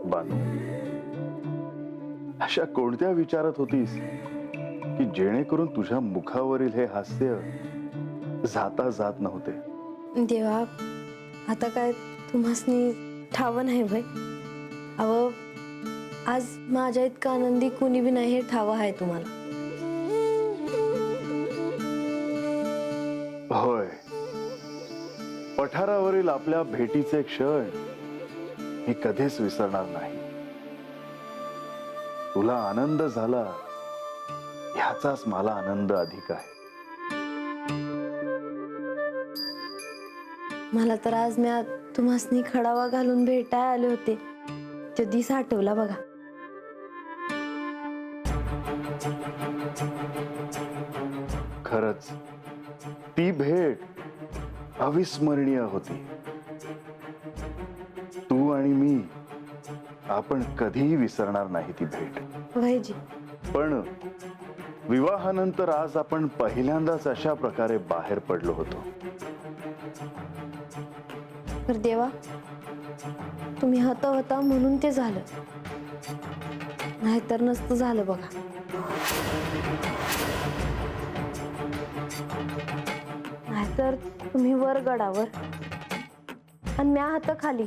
बानू, अशा कोणत्या विचारात होतीस की जेणेकरून तुझ्या मुखावरील हे हास्य जाता जात नव्हते? देवा, आता काय तुम्हासनी ठाव नाही भाई. अव आज माझ्या इतका आनंदी कोणी बी नाही हे ठाव आहे तुम्हाला. होय, पठारावरील आपल्या भेटीचे क्षण मी कधीच विसरणार नाही. तुला आनंद झाला ह्याचाच मला आनंद अधिक आहे. मला तर आज मी तुम्हासनी खडावा घालून भेटाय आले होते, तो दिस आठवला बघा. खरंच ती भेट अविस्मरणीय होती. तू आणि मी, आपण कधीही विसरणार नाही ती भेट. भाईजी, पण विवाहानंतर आज आपण पहिल्यांदाच अशा प्रकारे बाहेर पडलो होतो. तर देवा, तुम्ही होता म्हणून ते झालं, नाहीतर नसतं झालं बघा. नाहीतर तुम्ही वर गडावर आणि म्या हात खाली.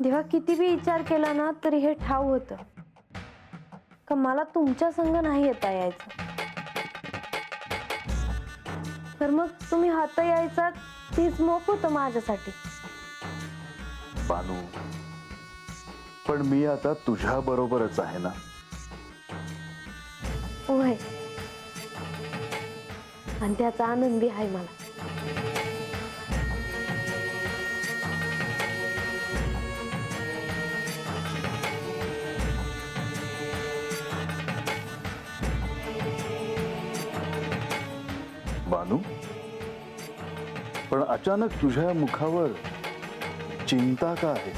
देवा, किती बी विचार केला ना तरी हे ठाव होत का मला तुमच्या संग नाही येता यायचं. तर मग तुम्ही हात यायचा तीच मोक होतं माझ्यासाठी. बानू, पण मी आता तुझ्या बरोबरच आहे ना. होय, आणि त्याचा आनंद बी आहे मला. बानू, पण अचानक तुझ्या मुखावर चिंता का आहे?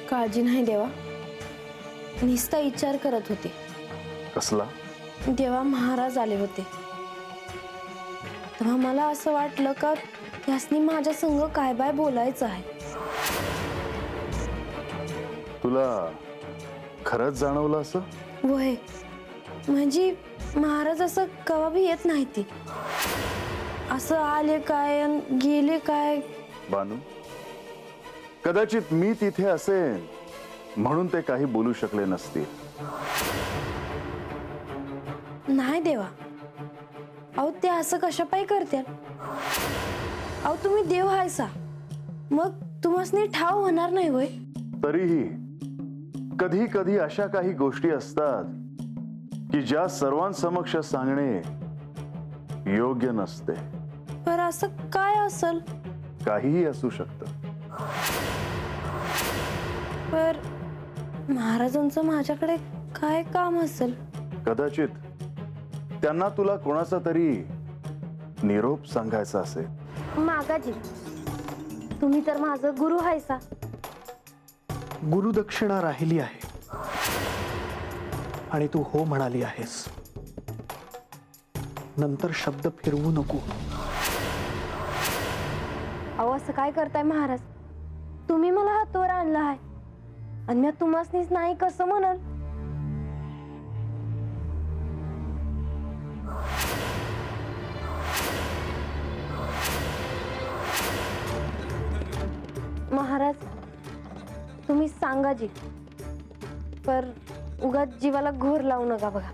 काळजी नाही देवा, नुसता विचार करत होते. कसला? देवा, महाराज आले होते तेव्हा मला असं वाटलं का त्यासनी माझ्या संग काय बाय बोलायचं आहे. तुला खरंच जाणवलं असं? वय म्हणजे महाराज असं कवा बी येत नाही, ती असं आले काय अन गेले काय. बानू, कदाचित मी तिथे असेन म्हणून ते काही बोलू शकले नसतील. नाही देवा, अहो ते असं कशा पायी करत्याल. अहो तुम्ही देव हायसा, मग तुम्हासनी ठाव होणार नाही होय. तरीही कधी कधी अशा काही गोष्टी असतात की ज्या सर्वांसमक्ष सांगणे योग्य नसते. पर असं काय असल? काहीही असू शकतं. पर महाराजांचं माझ्याकडे काय काम असेल? कदाचित त्यांना तुला कोणाचा तरी निरोप सांगायचा असेल. मागाजी, तुम्ही तर माझं गुरु हायसा. गुरुदक्षिणा राहिली आहे आणि तू हो म्हणाली आहेस. नंतर शब्द फिरवू नको. अहो असं काय करताय महाराज? तुम्ही मला हातवर आणला आहे आणि मी तुम्हासनीच नाही कसं म्हणाल? महाराज, तुम्ही सांगा जी, पर उगाच जीवाला घोर लावू नका बघा.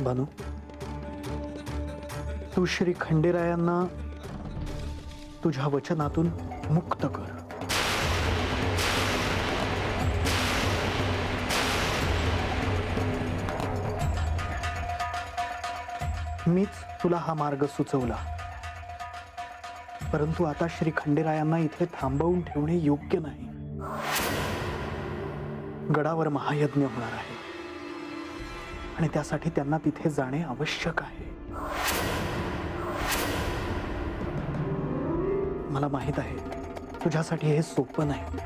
बानू, तू श्री खंडेरायांना तुझ्या वचनातून मुक्त कर. मीच तुला हा मार्ग सुचवला, परंतु आता श्री खंडेरायांना इथे थांबवून ठेवणे योग्य नाही. गडावर महायज्ञ होणार आहे आणि त्यासाठी त्यांना तिथे जाणे आवश्यक आहे. मला माहित आहे तुझ्यासाठी हे सोपं नाही,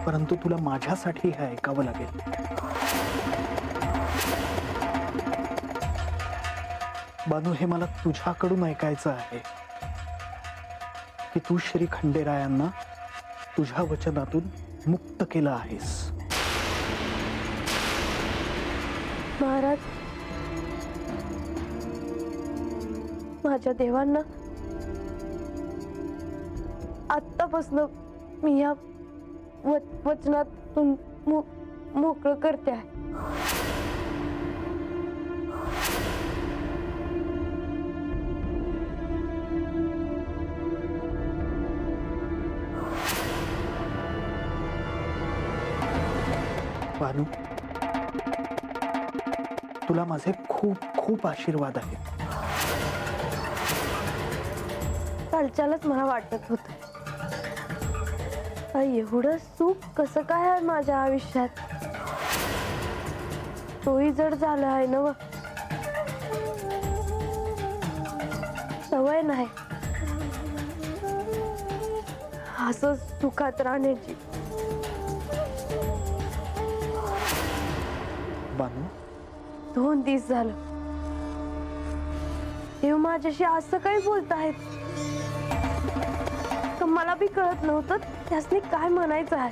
परंतु तुला माझ्यासाठी हे ऐकावं लागेल. बानू, हे मला तुझ्याकडून ऐकायचं आहे की तू श्री खंडेरायांना तुझ्या वचनातून मुक्त केलं आहेस. महाराज, माझ्या देवांना आत्तापासून मी या वचनातून मोकळं करते आहे. बानू, तुला माझे खूप खूप आशीर्वाद आहेत. कालच्यालाच मला वाटत होत एवढं सुख कसं काय आहे माझ्या आयुष्यात. तोही जड झालं आहे ना. सवय नाही असं सुखात राहण्याची. बानू, 2 दिवस झालं देव माझ्याशी असं काही बोलत आहेत तर मला बी कळत नव्हतं त्यासनी काय म्हणायचं आहे.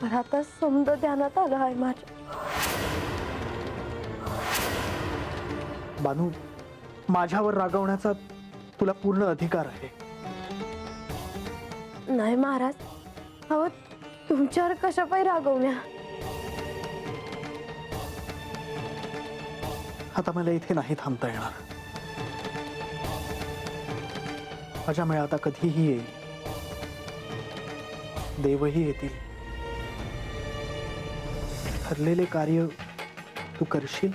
पण आता समज ध्यानात आलं आहे माझ्या. बानू, माझ्यावर रागवण्याचा तुला पूर्ण अधिकार आहे. नाही महाराज, अहो तुमच्यावर कशा पाय रागवण्या. आता मला इथे नाही थांबता येणार. माझ्या मेळ आता कधीही येईल. देवही येतील. ठरलेले कार्य तू करशील.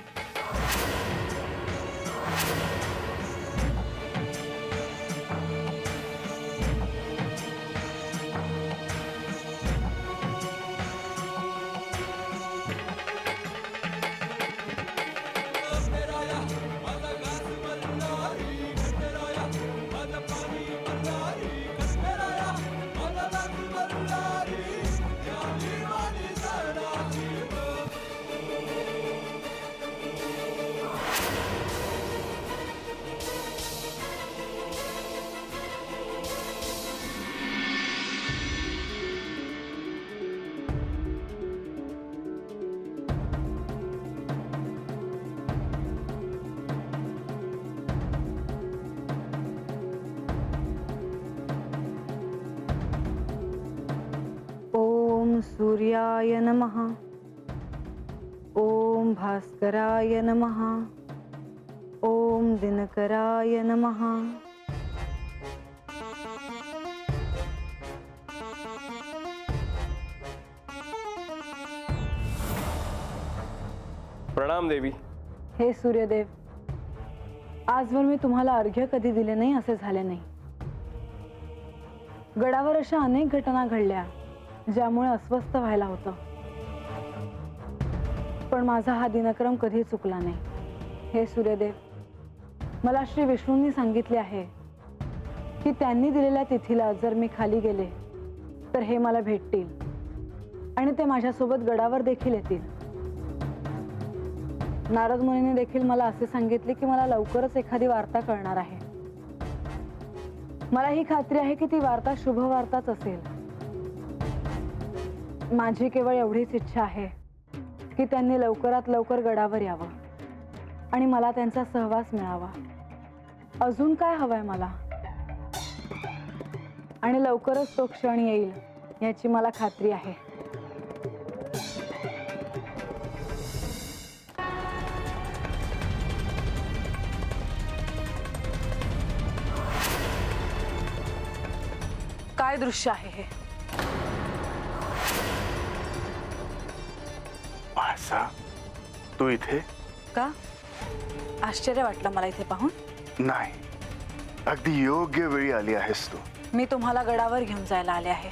सूर्याय नमः. ओम भास्कराय नमः. ओम दिनकराय नमः. प्रणाम देवी. हे सूर्यदेव, आजवर मी तुम्हाला अर्घ्य कधी दिले नाही असे झाले नाही. गडावर अशा अनेक घटना घडल्या ज्यामुळे अस्वस्थ व्हायला होतं, पण माझा हा दिनक्रम कधी चुकला नाही. हे सूर्यदेव, मला श्री विष्णूंनी सांगितले आहे की त्यांनी दिलेल्या तिथीला जर मी खाली गेले तर हे मला भेटतील आणि ते माझ्यासोबत गडावर देखील येतील. नारद मुनीने देखील मला असे सांगितले की मला लवकरच एखादी वार्ता कळणार आहे. मला ही खात्री आहे की ती वार्ता शुभ वार्ताच असेल. माझी केवळ एवढीच इच्छा आहे की त्यांनी लवकरात लवकर गडावर यावं आणि मला त्यांचा सहवास मिळावा. अजून काय हवंय मला? आणि लवकरच तो क्षण येईल याची मला खात्री आहे. काय दृश्य आहे हे? मासा, तू इथे? का आश्चर्य वाटलं मला इथे पाहून? नाही, अगदी योग्य वेळी आली आहेस तू. मी तुम्हाला गडावर घेऊन जायला आले आहे.